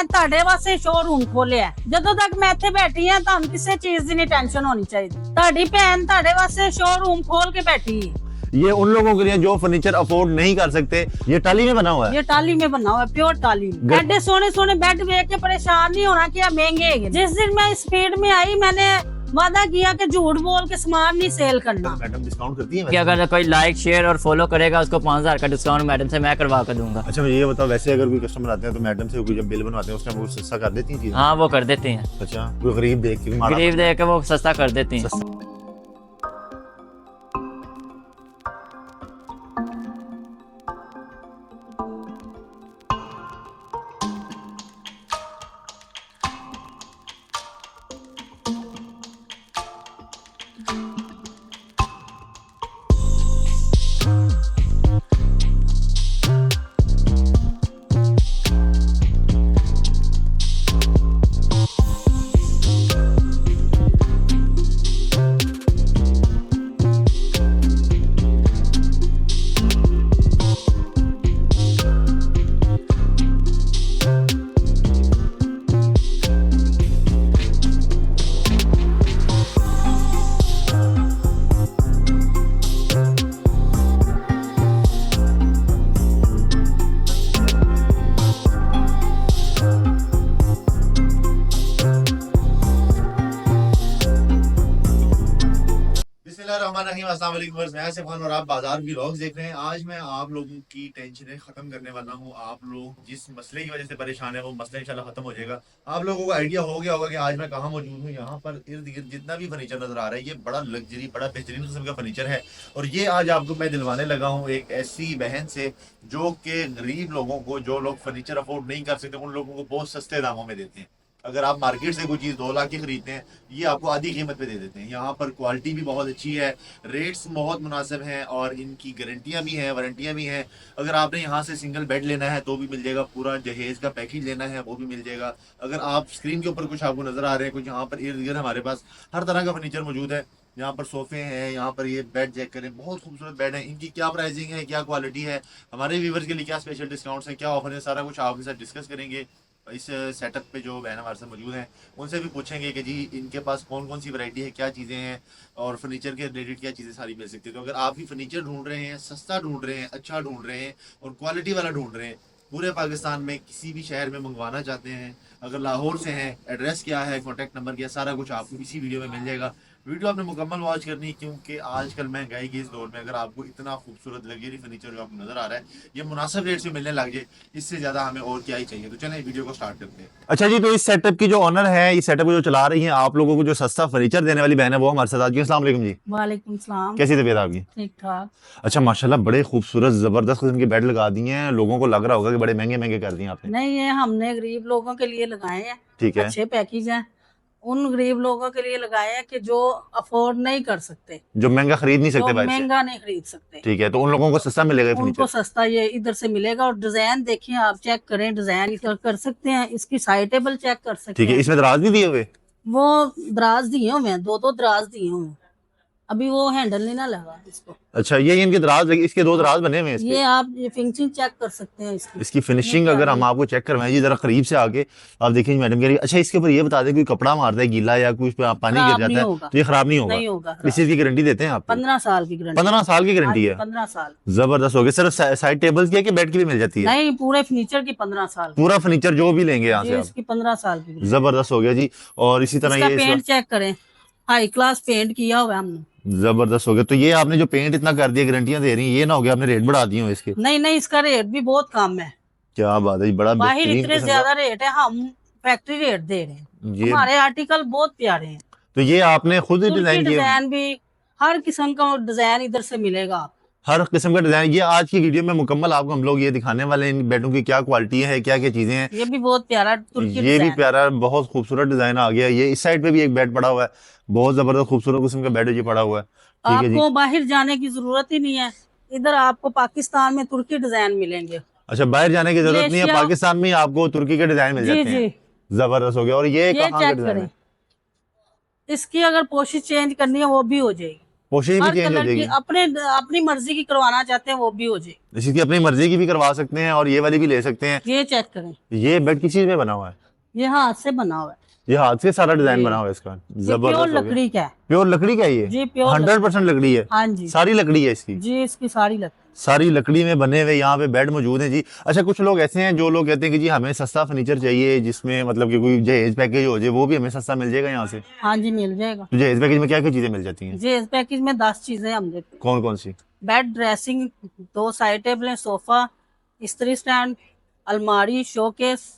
ਤੁਹਾਡੇ ਵਾਸਤੇ ਸ਼ੋਰੂਮ ਖੋਲਿਆ। ਜਦੋਂ ਤੱਕ ਮੈਂ ਇੱਥੇ ਬੈਠੀ ਆ ਤੁਹਾਨੂੰ ਕਿਸੇ ਚੀਜ਼ ਦੀ ਨਹੀਂ ਟੈਨਸ਼ਨ ਹੋਣੀ ਚਾਹੀਦੀ। ਤੁਹਾਡੀ ਭੈਣ ਤੁਹਾਡੇ ਵਾਸਤੇ ਸ਼ੋਰੂਮ खोल के बैठी है। ये उन लोगों के लिए जो फर्नीचर अफोर्ड नहीं कर सकते। ये टाली में बना हुआ है, ये टाली में बना हुआ है, प्योर टाली में। एडे सोने सोने बेड देख के परेशान नहीं होना कि आप महंगे हैं। जिस दिन मैं स्पीड में आई मैंने वादा किया कि झूठ बोल के सामान नहीं सेल करना। मैडम डिस्काउंट करती है कि अगर कोई लाइक शेयर और फॉलो करेगा उसको 5000 का डिस्काउंट मैडम से मैं करवा कर दूंगा। अच्छा मुझे ये बताओ, वैसे अगर कोई कस्टमर आते हैं तो मैडम से कोई जब बिल बनवाते हैं उस टाइम वो सस्ता कर देती हैं? हाँ वो कर देते हैं। अच्छा, कोई गरीब देख के गरीब देख के वो सस्ता कर देते हैं। और आप बाजार व्लॉग्स देख रहे हैं। आज मैं आप लोगों की टेंशनें खत्म करने वाला हूं। आप लोग जिस मसले की वजह से परेशान है वो मसला इंशाल्लाह खत्म हो जाएगा। आप लोगों को आइडिया हो गया होगा कि आज मैं कहां मौजूद हूं। यहाँ पर इर्द गिर्द जितना भी फर्नीचर नजर आ रहा है ये बड़ा लग्जरी, बड़ा बेहतरीन किस्म का फर्नीचर है। और ये आज आपको मैं दिलवाने लगा हूँ एक ऐसी बहन से जो कि गरीब लोगों को, जो लोग फर्नीचर अफोर्ड नहीं कर सकते, उन लोगों को बहुत सस्ते दामों में देते हैं। अगर आप मार्केट से कोई चीज़ 2 लाख की खरीदते हैं ये आपको आधी कीमत पे दे देते हैं। यहाँ पर क्वालिटी भी बहुत अच्छी है, रेट्स बहुत मुनासिब हैं और इनकी गारंटियाँ भी हैं, वारंटियाँ भी हैं। अगर आपने यहाँ से सिंगल बेड लेना है तो भी मिल जाएगा, पूरा जहेज़ का पैकेज लेना है वो भी मिल जाएगा। अगर आप स्क्रीन के ऊपर कुछ आपको नज़र आ रहे हैं, कुछ यहाँ पर इर्द गिर्द हमारे पास हर तरह का फर्नीचर मौजूद है। यहाँ पर सोफे हैं, यहाँ पर ये बेड चेक करें, बहुत खूबसूरत बेड है। इनकी क्या प्राइसिंग है, क्या क्वालिटी है, हमारे व्यूवर्स के लिए क्या स्पेशल डिस्काउंट्स हैं, क्या ऑफर है, सारा कुछ आपके साथ डिस्कस करेंगे। इस सेटअप पे जो बहन हमारे साथ मौजूद हैं उनसे भी पूछेंगे कि जी इनके पास कौन कौन सी वैरायटी है, क्या चीज़ें हैं और फर्नीचर के रिलेटेड क्या चीज़ें सारी मिल सकती है। तो अगर आप भी फर्नीचर ढूंढ रहे हैं, सस्ता ढूंढ रहे हैं, अच्छा ढूंढ रहे हैं और क्वालिटी वाला ढूंढ रहे हैं, पूरे पाकिस्तान में किसी भी शहर में मंगवाना चाहते हैं, अगर लाहौर से हैं, एड्रेस क्या है, कॉन्टैक्ट नंबर क्या, सारा कुछ आपको इसी वीडियो में मिल जाएगा। वीडियो आपने मुकम्मल वॉच करनी है क्योंकि आजकल महंगाई के इस दौर में अगर आपको इतना खूबसूरत लग्जरी फर्नीचर जो आपको नजर आ रहा है ये मुनासिब रेट से मिलने लग जाए, इससे ज्यादा हमें और क्या ही चाहिए। तो चलें वीडियो को स्टार्ट करते हैं। अच्छा जी, तो इस सेटअप की जो ऑनर है, इस सेटअप को जो चला रही हैं, आप लोगों को जो सस्ता फर्नीचर देने वाली बहन है वो हमारे साथ आज। अस्सलाम वालेकुम जी। वालेकुम सलाम। कैसी तबीयत आपकी? ठीक ठाक। अच्छा माशाल्लाह, बड़े खूबसूरत जबरदस्त किस्म के बेड लगा दिए हैं। लोगों को लग रहा होगा कि बड़े महंगे महंगे कर दिए आपने। नहीं, ये हमने गरीब लोगों के लिए लगाए हैं। ठीक है, अच्छे पैकेज हैं, उन गरीब लोगों के लिए लगाए हैं कि जो अफोर्ड नहीं कर सकते, जो महंगा खरीद नहीं सकते, जो महंगा नहीं खरीद सकते। ठीक है, तो उन लोगों को सस्ता मिलेगा उनको सस्ता ये इधर से मिलेगा। और डिजाइन देखिए, आप चेक करें, डिजाइन कर सकते हैं, इसकी साइड टेबल चेक कर सकते हैं। ठीक है, इसमें दराज भी दिए हुए? वो दराज दिए हुए हैं, 2 दराज दिए हुए हैं, अभी वो हैंडल नहीं ना लगा इसको। अच्छा, ये इनके दराज, इसके 2 दराज बने हुए हैं। ये आप ये फिनिशिंग चेक कर सकते हैं इसकी फिनिशिंग अगर हम आपको चेक करवाएं जी जरा करीब से आके, आप देखें मैडम कह रही है। अच्छा, इसके ऊपर ये बता दें कोई कपड़ा मारता है गीला या कुछ पानी गिर जाता है तो ये खराब नहीं होगा? इस चीज की गारंटी देते हैं आप? 15 साल की गारंटी। 15 साल की गारंटी है? 15 साल। जबरदस्त हो गया। सिर्फ साइड टेबल्स की है कि बेड की भी मिल जाती है? नहीं, पूरे फर्नीचर की 15 साल। पूरा फर्नीचर जो भी लेंगे यहाँ से इसकी 15 साल की। जबरदस्त हो गया जी। और इसी तरह ये पेंट चेक करें, हाई क्लास पेंट किया हुआ है हमने। जबरदस्त हो गया। तो ये आपने जो पेंट इतना कर दिया, गारंटियां दे रही हैं, ये ना हो गया आपने रेट बढ़ा दिए हो इसके? नहीं, इसका रेट भी बहुत कम है। क्या बात है, बड़ा बाहर इतने ज्यादा रेट है, हम फैक्ट्री रेट दे रहे हैं। हमारे आर्टिकल बहुत प्यारे हैं। तो ये आपने खुद ही डिजाइन किया? डिजाइन भी हर किस्म का डिजाइन इधर से मिलेगा, हर किस्म का डिजाइन। ये आज की वीडियो में मुकम्मल आपको हम लोग ये दिखाने वाले हैं इन बेडों की क्या क्वालिटी है, क्या क्या चीजें हैं। ये भी बहुत प्यारा, ये भी प्यारा, बहुत खूबसूरत डिजाइन आ गया। ये इस साइड पे भी एक बेड पड़ा हुआ है, बहुत जबरदस्त खूबसूरत किस्म का बेड ये पड़ा हुआ है। आपको बाहर जाने की जरूरत ही नहीं है, इधर आपको पाकिस्तान में तुर्की डिजाइन मिलेंगे। अच्छा, बाहर जाने की जरूरत नहीं है, पाकिस्तान में आपको तुर्की के डिजाइन मिल जाते हैं। जबरदस्त हो गया। और ये कहाँ का डिजाइन है? इसकी अगर पोशिश चेंज करनी है वो भी हो जाएगी। पोशी भी हर चेंज हो कलर की जाएगी, अपनी मर्जी की करवाना चाहते हैं वो भी हो जाए। जिसकी अपनी मर्जी की भी करवा सकते हैं और ये वाली भी ले सकते हैं। ये चेक करें, ये बेड किस चीज में बना हुआ है? ये हाथ से बना हुआ है, ये हाथ से सारा डिजाइन जी। बना हुआ है इसका, ये जबरदस्त प्योर हो गया। लकड़ी का है। प्योर लकड़ी का है ये? जी प्योर 100% लकड़ी है? हाँ जी, सारी लकड़ी है इसकी? जी इसकी सारी लकड़ी। सारी लकड़ी में बने हुए यहाँ पे बेड मौजूद हैं जी। अच्छा, कुछ लोग ऐसे हैं जो लोग कहते हैं कि जी हमें सस्ता फर्नीचर चाहिए जिसमें मतलब कि कोई जहेज पैकेज हो जाए, वो भी हमें सस्ता मिल जाएगा यहाँ से? हाँ जी मिल जाएगा। तो जहेज पैकेज में क्या क्या चीजें मिल जाती हैं? जी इस पैकेज में 10 चीजें हम देते हैं। कौन कौन सी? बेड, ड्रेसिंग, 2 साइड टेबलें, सोफा, इस्त्री स्टैंड, अलमारी, शोकेस,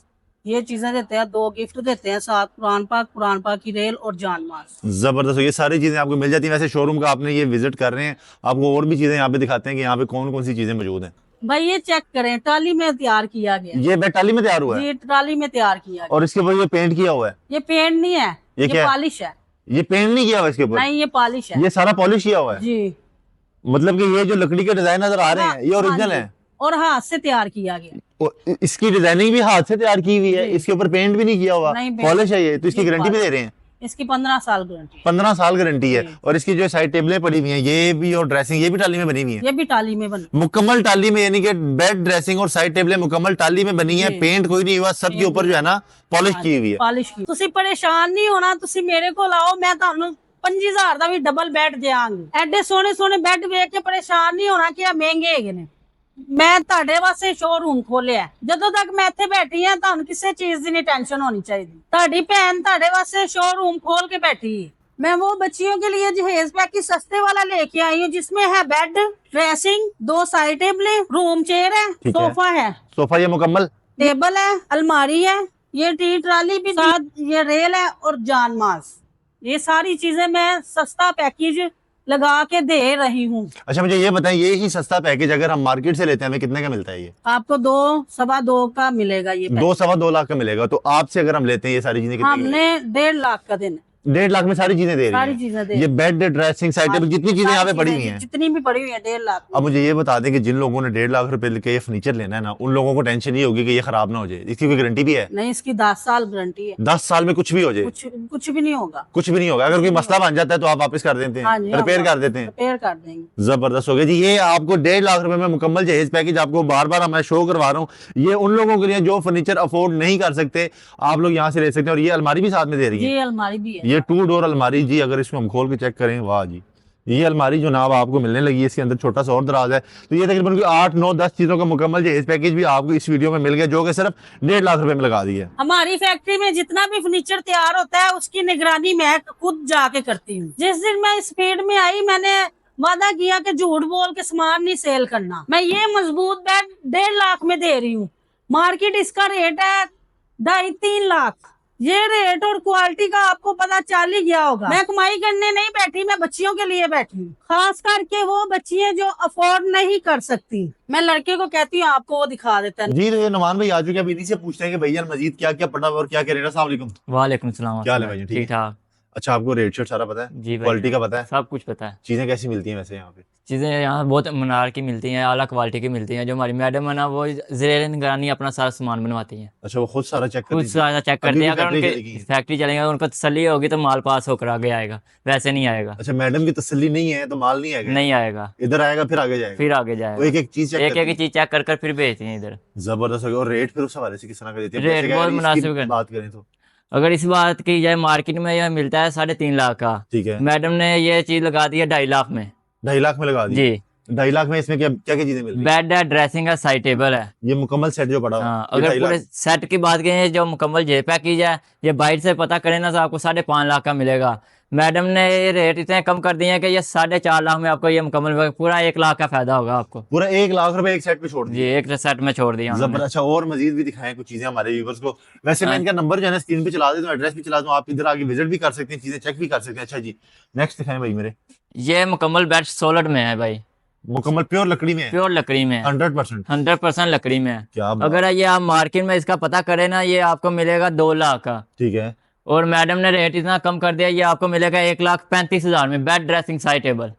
ये चीजें देते हैं। 2 गिफ्ट देते हैं साथ, कुरान पाक की रेल और जानमाज। जबरदस्त, ये सारी चीजें आपको मिल जाती हैं। वैसे शोरूम का आपने ये विजिट कर रहे हैं, आपको और भी चीजें यहाँ पे दिखाते हैं कि यहाँ पे कौन कौन सी चीजें मौजूद हैं। भाई ये चेक करें, ट्राली में तैयार किया गया। ये बेड टाली में तैयार हुआ है ये ट्राली में तैयार किया गया। और इसके ऊपर ये पेंट किया हुआ है? ये पेंट नहीं है, ये क्या है? पॉलिश है। ये पेंट नहीं किया हुआ इसके ऊपर? नहीं ये पॉलिश है। ये सारा पॉलिश किया हुआ है? जी, मतलब कि ये जो लकड़ी के डिजाइन नजर आ रहे हैं ये हाँ ओरिजिनल जी, है? और हाथ से तैयार किया गया। और इसकी डिजाइनिंग भी हाथ से तैयार की हुई है? जी। इसके ऊपर पेंट भी नहीं किया हुआ, नहीं, पेंट पॉलिश है ये? तो इसकी ये गारंटी भी पॉलिश। दे रहे हैं? इसकी 15 साल गारंटी। 15 साल गारंटी है। जी। और इसकी जो साइड टेबलें पड़ी हुई हैं ये भी, और ड्रेसिंग ये भी टाली में बनी हुई है? ये भी टाली में बनी। मुकम्मल टाली में, यानी कि बेड, ड्रेसिंग और साइड टेबलें मुकम्मल टाली में बनी है। जी। पेंट कोई नहीं हुआ, सबके ऊपर जो है ना पॉलिश की हुई है। पॉलिश की। तुसी परेशान नहीं होना, तुसी मेरे को लाओ, मैं ਤੁਹਾਨੂੰ 5000 ਦਾ ਵੀ ਡਬਲ ਬੈੱਡ ਦੇਵਾਂਗੀ। ਐਡੇ ਸੋਹਣੇ ਸੋਹਣੇ ਬੈੱਡ ਵੇਖ ਕੇ ਪਰੇਸ਼ਾਨ ਨਹੀਂ ਹੋਣਾ ਕਿ ਆ ਮਹਿੰਗੇ ਹੈਗੇ ਨੇ। ਮੈਂ ਤੁਹਾਡੇ ਵਾਸਤੇ ਸ਼ੋਰੂਮ ਖੋਲਿਆ। ਜਦੋਂ ਤੱਕ ਮੈਂ ਇੱਥੇ ਬੈਠੀ ਆ ਤੁਹਾਨੂੰ ਕਿਸੇ ਚੀਜ਼ ਦੀ ਨਹੀਂ ਟੈਨਸ਼ਨ ਹੋਣੀ ਚਾਹੀਦੀ। ਤੁਹਾਡੀ ਭੈਣ ਤੁਹਾਡੇ ਵਾਸਤੇ ਸ਼ੋਰੂम खोल के बैठी है। मैं वो बच्चियों के लिए जहेज पैकेज सस्ते वाला लेके आई हूँ, जिसमें है बेड, ड्रेसिंग, 2 साइड टेबलें, रूम चेयर है, ठीक है। सोफा है, सोफा ये मुकम्मल? टेबल है, अलमारी है, ये टी ट्राली भी साथ, ये रेल है और जानमाज। ये सारी चीजें मैं सस्ता पैकेज लगा के दे रही हूँ। अच्छा, मुझे ये बताएं, ये ही सस्ता पैकेज अगर हम मार्केट से लेते हैं हमें कितने का मिलता है ये? आपको 2 सवा 2 का मिलेगा ये पैकेज। 2 लाख का मिलेगा। तो आपसे अगर हम लेते हैं ये सारी चीजें कितने की हमने 1.5 लाख का देना। 1.5 लाख में सारी चीजें दे रही सारी हैं? चीजें दे ये बेड, ड्रेसिंग, साइड टेबल, जितनी चीजें यहाँ पे पड़ी हुई हैं, जितनी भी पड़ी हुई है 1.5 लाख। अब मुझे ये बता दें कि जिन लोगों ने 1.5 लाख रुपए के ये फर्नीचर लेना है ना, उन लोगों को टेंशन नहीं होगी कि ये खराब ना हो जाए? इसकी कोई गारंटी भी है? नहीं, इसकी 10 साल गारंटी है। 10 साल में कुछ भी हो जाए? कुछ भी नहीं होगा। कुछ भी नहीं होगा। अगर कोई मसला बन जाता है तो आप वापस कर देते हाँ हैं, जी, रिपेयर हम कर देते हैं? रिपेयर कर देंगे। जबरदस्त हो गया जी। ये आपको 1.5 लाख रुपए में मुकम्मल जहेज पैकेज आपको बार बार मैं शो करवा रहा हूँ। ये उन लोगों के लिए जो फर्नीचर अफोर्ड नहीं कर सकते, आप लोग यहाँ से ले सकते हैं। और ये अलमारी भी साथ में दे रही है? ये अलमारी भी है। ये 2 डोर अलमारी जी, अगर इसको हम खोल के चेक करें, वाह जी, ये अलमारी जो नाम आपको मिलने लगी है, इसके अंदर छोटा सा और दराज है। तो ये तकरीबन 8, 9, 10 चीजों का मुकम्मल जहेज पैकेज भी आपको इस वीडियो में मिल गया, जो कि सिर्फ 1.5 लाख रुपए में लगा दी है। हमारी फैक्ट्री में जितना भी फर्नीचर तैयार होता है उसकी निगरानी मैं खुद जाके करती हूँ। जिस दिन मैं स्पीड में आई, मैंने वादा किया कि झूठ बोल के सामान नहीं सेल करना। मैं ये मजबूत बेड 1.5 लाख में दे रही हूँ। मार्केट इसका रेट है 2.5-3 लाख। ये रेट और क्वालिटी का आपको पता चल ही गया होगा। मैं कमाई करने नहीं बैठी, मैं बच्चियों के लिए बैठी हूँ। खास करके वो बच्चियां जो अफोर्ड नहीं कर सकती। मैं लड़के को कहती हूँ आपको वो दिखा देता है। जी, तो ये नुमान भाई आ चुके हैं। अब इन्हीं से पूछते हैं कि भैया मजीद क्या क्या पड़ा हुआ और क्या क्या रेट है। अस्सलाम वालेकुम। वालेकुम सलाम। क्या हाल है भाई? ठीक है। ठीक ठाक अच्छा, आपको रेट शेट सारा पता है? जी भाई, क्वालिटी का पता है? सब कुछ पता है। चीजें कैसी मिलती हैं वैसे यहाँ पे? चीज़ें यहाँ बहुत मनार की मिलती हैं, आला क्वालिटी की मिलती हैं। जो हमारी मैडम है ना, वो ज़ेर निगरानी अपना सारा सामान बनवाती हैं। अच्छा, वो खुद सारा चेक खुद करती हैं? सारा चेक अभी करते हैं। भी अगर फैक्ट्री उनके चलेगी? फैक्ट्री चलेंगे, उनको तसल्ली होगी तो माल पास होकर आगे आएगा, वैसे नहीं आएगा। अच्छा, मैडम की तसल्ली नहीं है तो माल नहीं आएगा? नहीं आएगा, इधर आएगा फिर आगे जाएगा? फिर आगे वो जाएगा। एक एक चीज चेक एक करती एक चीज़ चेक कर फिर बेचती हैं इधर। हैं? जबरदस्त हो गया। और रेट फिर उस हवाले से किस तरह का देती है? रेट जैसे कि बहुत अगर मुनासिब इसकी है। बात करें तो अगर इस बात की जाए, मार्केट में यह मिलता है 3.5 लाख का। ठीक है, मैडम ने ये चीज़ लगा दी है 2.5 लाख में। 2.5 लाख में लगा दी? जी, 2.5 लाख में इसमें क्या क्या क्या चीजें मिल रही हैं? बेड है, ड्रेसिंग है, साइड टेबल है। ये मुकम्मल सेट जो पड़ा हुआ है, हाँ, ये अगर 2.5 पूरे लाख? सेट की बात करें, जो मुकम्मल जे पैकेज है, ये बाइट से पता करें ना तो आपको 5.5 लाख का मिलेगा। मैडम ने ये रेट इतने कम कर दिए हैं कि ये 4.5 लाख में आपको ये मुकम्मल मिलेगा। पूरा 1 लाख का फायदा होगा आपको। पूरा 1 लाख रुपए एक सेट पे छोड़ जी, दिए? एक सेट में छोड़ दिया उन्होंने। जबरदस्त। अच्छा, और मजीद भी दिखाएं कुछ चीजें हमारे व्यूअर्स को। वैसे मैं हाँ। इनका नंबर जो है ना स्क्रीन पे चला देता हूँ, एड्रेस भी चला दूँ, आप इधर आगे विजिट भी कर सकते हैं, चीजें चेक भी कर सकते हैं। अच्छा जी, नेक्स्ट दिखाएं भाई मेरे। ये मुकम्मल बेड सोलर में है भाई, मुकम्मल प्योर लकड़ी में है? प्योर लकड़ी में है, 100%? 100% लकड़ी में है। क्या बात। अगर ये आप मार्केट में इसका पता करें ना, ये आपको मिलेगा 2 लाख का। ठीक है, और मैडम ने रेट इतना कम कर दिया, ये आपको मिलेगा 1,35,000 में, बेड, ड्रेसिंग, साइड टेबल।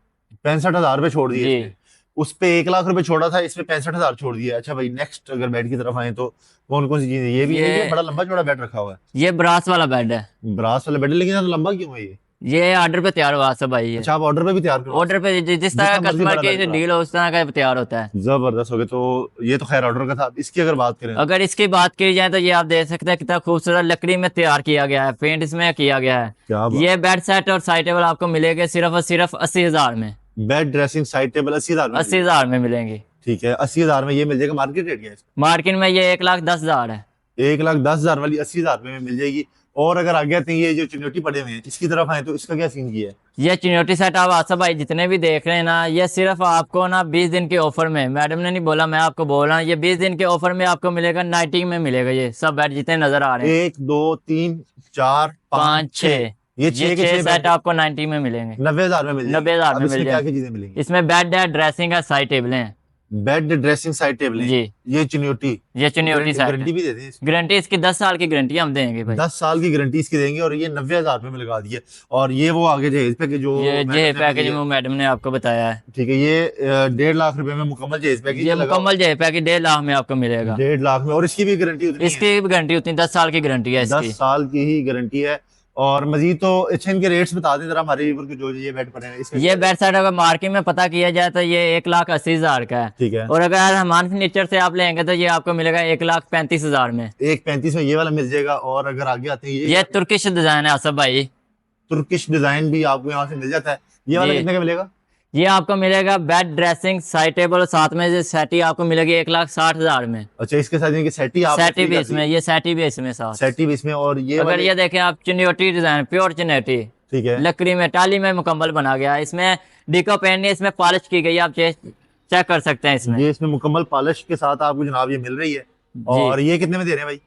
65,000 रुपए छोड़ दिए जी। इसमें। उस पे 1 लाख रुपए छोड़ा था, इसमें 65,000 छोड़ दिया। अच्छा भाई, नेक्स्ट अगर बेड की तरफ आए तो कौन कौन सी चीजें? ये भी ये बड़ा लंबा चौड़ा बेड रखा हुआ है? ये ब्रास वाला बेड है। ब्रास वाला बेड है, लेकिन ज़्यादा लंबा क्यों है ये? ये ऑर्डर पे तैयार हुआ सब भाई। अच्छा, आप ऑर्डर पे भी तैयार करो? ऑर्डर पे जिस तरह जितना मर्जी कस्टमर बड़ा की बैठ डील हो उस तरह का तैयार होता है। जबरदस्त हो गया। तो ये तो खैर ऑर्डर का था। अब इसकी अगर बात करें, अगर इसकी बात की जाए तो ये आप देख सकते हैं कितना खूबसूरत लकड़ी में तैयार किया गया है, पेंट इसमें किया गया है। क्या बात। ये बेड सेट और साइड टेबल आपको मिलेंगे सिर्फ और सिर्फ 80,000 में। बेड ड्रेसिंग साइड टेबल 80,000 में? 80,000 में मिलेंगी। ठीक है, 80,000 में ये मिल जाएगा। मार्केट रेट क्या है? मार्केट में ये 1,10,000 है। 1,10,000 वाली 80,000 में मिल जाएगी। और अगर आगे आते हैं, ये जो चिन्होटी पड़े हुए हैं इसकी तरफ आए तो इसका क्या सीन किया है? ये चिन्होटी सेट आप आसफ भाई जितने भी देख रहे हैं ना, ये सिर्फ आपको ना 20 दिन के ऑफर में, मैडम ने नहीं बोला मैं आपको बोल रहा हूँ, ये 20 दिन के ऑफर में आपको मिलेगा 90 में मिलेगा। ये सब बेड जितने नजर आ रहे हैं 1 2 3 4 5 6, ये 6 के 6 सेट आपको 90 में मिलेंगे। 90,000 में मिल जाएगी। 90,000 में अब इसमें मिल क्या जाएगी। क्या चीजें मिलेंगी? इसमें बेड है, ड्रेसिंग है, साइड टेबल है। बेड ड्रेसिंग साइड टेबल जी। ये चिन्होटी, ये चिन्होटी सेट गारंटी भी देते हैं इसकी? गारंटी इसकी 10 साल की गारंटी हम देंगे भाई। 10 साल की गारंटी इसकी देंगे। और ये 90,000 में लगा दिए। और ये वो आगे जहेज पैकेज जो ये मैडम जे ने पैकेज बताया। मैडम ने आपको बताया है। ठीक है, ये 1.5 लाख रुपए में मुकम्मल जहेज पैकेज ये मुकम्मल जे पैकेज 1.5 लाख में आपको मिलेगा। 1.5 लाख में। और इसकी भी गारंटी उतनी है? इसकी भी गारंटी उतनी 10 साल की गारंटी है 10 इसकी। साल की ही गारंटी है। और मजीद तो अच्छा, इनके रेट्स बता दें जरा हमारे व्यूअर को जो ये बेड पड़े हैं इसके। ये बेड सेट अगर मार्केट में पता किया जाए तो ये 1,80,000 का है। ठीक है। और अगर हमारे फर्नीचर से आप लेंगे तो ये आपको मिलेगा 1,35,000 में। 1.35 में ये वाला मिल जाएगा। और अगर आगे आते हैं ये तुर्किश डिजाइन है आसफ भाई। तुर्किश डिजाइन भी आपको यहाँ से मिल जाता है। ये वाला जी। कितने का मिलेगा? ये आपको मिलेगा बेड ड्रेसिंग साइड टेबल और साथ में ये सेटी आपको मिलेगी 1,60,000 में। अच्छा, इसके साथ इनकी सेटी आप सेटी भी इसमें, ये सेटी भी इसमें साथ। सेटी भी इसमें। और ये अगर वाले- ये देखें आप चिन्होटी डिजाइन, प्योर चिन्होटी ठीक है। लकड़ी में टाली में मुकम्मल बना गया है। इसमें डिको पेंट नहीं, इसमें पॉलिश की गई है। आप चेक कर सकते हैं इसमें। ये इसमें मुकम्मल पॉलिश के साथ आपको जनाब ये मिल रही है। और ये कितने में दे रहे हैं भाई?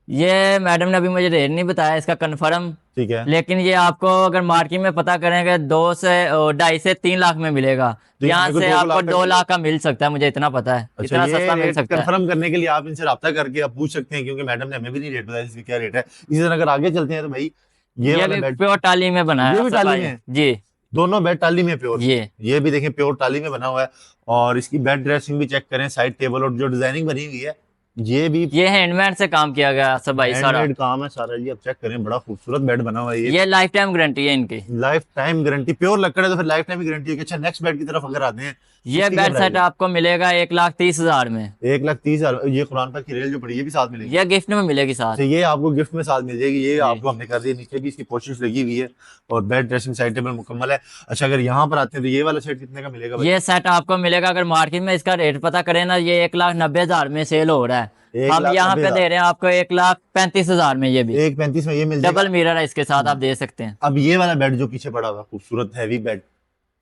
ये मैडम ने अभी मुझे रेट नहीं बताया इसका कंफर्म, ठीक है। लेकिन ये आपको अगर मार्केट में पता करेंगे 2.5 से 3 लाख में मिलेगा। तो यहाँ मेरे को से 2 आपको लाख 2 लाख का मिल सकता है, मुझे इतना पता है। अच्छा, इतना सस्ता मिल ये सकता है। कंफर्म करने के लिए आप इनसे रब्ता करके आप पूछ सकते हैं, क्योंकि मैडम ने हमें भी नहीं रेट बताया इसमें क्या रेट है। इसी तरह अगर आगे चलते हैं तो भाई ये ये वाला भी बेड, प्योर टाली में बना ये है भी सब टाली भाई। में है? जी, दोनों बेड टाली में प्योर। ये भी देखें प्योर टाली में बना हुआ है। और इसकी बेड ड्रेसिंग भी चेक करें, साइड टेबल और जो डिजाइनिंग बनी हुई है ये भी ये हैंडमेड से काम किया गया सब भाई सारा। हैंडमेड काम है सारा जी। आप चेक करें, बड़ा खूबसूरत बेड बना हुआ है। ये लाइफ टाइम गारंटी है इनकी। लाइफ टाइम गारंटी, प्योर लकड़ है तो फिर लाइफ टाइम की गारंटी है। अच्छा, नेक्स्ट बेड की तरफ अगर आते हैं, ये इसकी क्या बेड प्राइस सेट है? आपको मिलेगा 1,30,000 में। 1,30,000। ये कुरान पाक की रेल जो पड़ी ये भी साथ मिलेगी? ये गिफ्ट में मिलेगी साथ। अच्छा, ये आपको गिफ्ट में साथ मिल जाएगी। ये आपको हमने कर दिया, नीचे भी इसकी कोशिश लगी हुई है। और बेड ड्रेसिंग साइड टेबल मुकम्मल है। अच्छा, अगर यहाँ पर आते हैं तो ये वाला सेट कितने का मिलेगा भाई? ये सेट आपको मिलेगा, अगर मार्केट में इसका रेट पता करें ना, ये 1,90,000 में सेल हो रहा है। हम यहाँ पे 1,90,000 दे रहे हैं आपको 1,35,000 में। ये भी 1.35 में ये मिल जाएगा। डबल मिरर है इसके साथ, आप दे सकते हैं। अब ये वाला बेड जो पीछे पड़ा हुआ खूबसूरत हैवी बेड,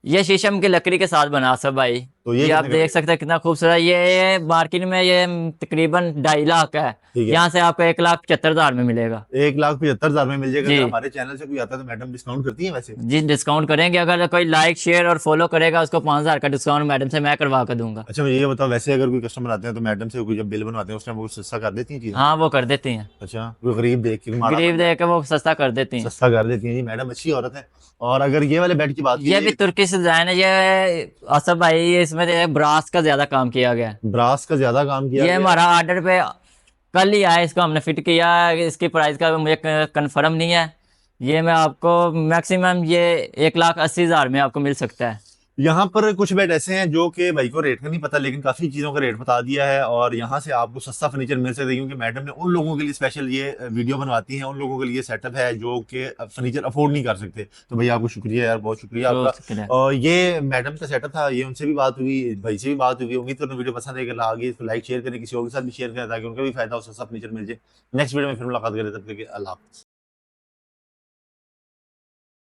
ये शीशम की लकड़ी के साथ बना सब भाई। तो ये ये आप कितने का देख सकते हैं कितना खूबसूरत। ये मार्केट में ये तकरीबन 2.5 लाख का है। ठीक है। यहाँ से आपको 1,75,000 में मिलेगा। 1,75,000 में मिल जाएगा। जी। अगर हमारे चैनल से कोई आता है तो मैडम डिस्काउंट करती है वैसे? जी, डिस्काउंट करेंगे। अगर कोई लाइक शेयर और फॉलो करेगा उसको 5,000 का डिस्काउंट मैडम से मैं करवा कर दूंगा। अच्छा, मुझे ये बताओ, वैसे अगर कोई कस्टमर आते हैं तो मैडम से कोई जब बिल बनवाते हैं उस टाइम वो सस्ता कर देती हैं चीजें? हाँ, वो कर देती हैं। अच्छा, कोई गरीब देख के माड़ा गरीब देख के वो सस्ता कर देती हैं। सस्ता कर देती हैं जी। मैडम अच्छी औरत है। और अगर ये वाले बेड की बात ये भी तुर्किश डिजाइन है। ये असफ भाई इसमें ब्रास का ज्यादा काम किया गया है। ब्रास का ज्यादा काम किया ये गया है। हमारा ऑर्डर पे कल ही आया, इसको हमने फिट किया। इसकी प्राइस का मुझे कंफर्म नहीं है। ये मैं आपको मैक्सिमम ये 1,80,000 में आपको मिल सकता है। यहाँ पर कुछ बेड ऐसे हैं जो कि भाई को रेट का नहीं पता, लेकिन काफी चीजों का रेट बता दिया है। और यहाँ से आपको सस्ता फर्नीचर मिल सकता है, क्योंकि मैडम ने उन लोगों के लिए स्पेशल ये वीडियो बनवाती हैं। उन लोगों के लिए सेटअप है जो कि फर्नीचर अफोर्ड नहीं कर सकते। तो भैया आपको शुक्रिया यार, बहुत शुक्रिया तो आपका। और ये मैडम का सेटअप था, ये उनसे भी बात हुई, भाई से भी बात हुई। उम्मीद करता हूं वीडियो पसंद है, आगे इसको लाइक शेयर करें, किसी और के साथ भी शेयर करें ताकि उनका भी फायदा हो, सस्ता फर्नीचर मिल जाए। नेक्स्ट वीडियो में फिर मुलाकात करें, तब तक के लिए अल्लाह हाफ़िज़।